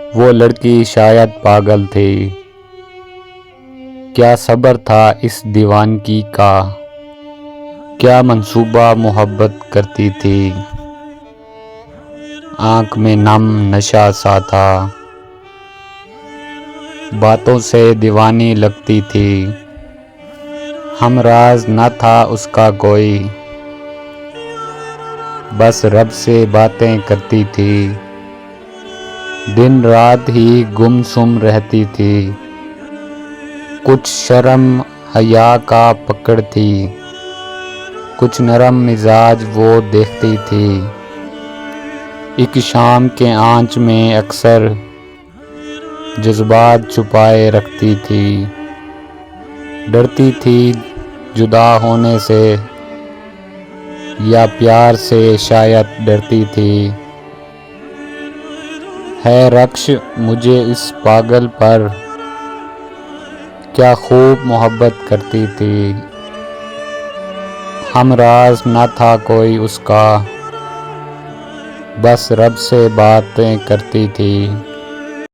वो लड़की शायद पागल थी। क्या सब्र था इस दीवानगी का, क्या मंसूबा मोहब्बत करती थी। आँख में नम नशा सा था, बातों से दीवानी लगती थी। हमराज न था उसका कोई, बस रब से बातें करती थी। दिन रात ही गुमसुम रहती थी, कुछ शर्म हया का पकड़ थी। कुछ नरम मिजाज वो देखती थी, एक शाम के आंच में अक्सर जज्बात छुपाए रखती थी। डरती थी जुदा होने से, या प्यार से शायद डरती थी। है रक्श मुझे इस पागल पर, क्या खूब मोहब्बत करती थी। हमराज न था कोई उसका, बस रब से बातें करती थी।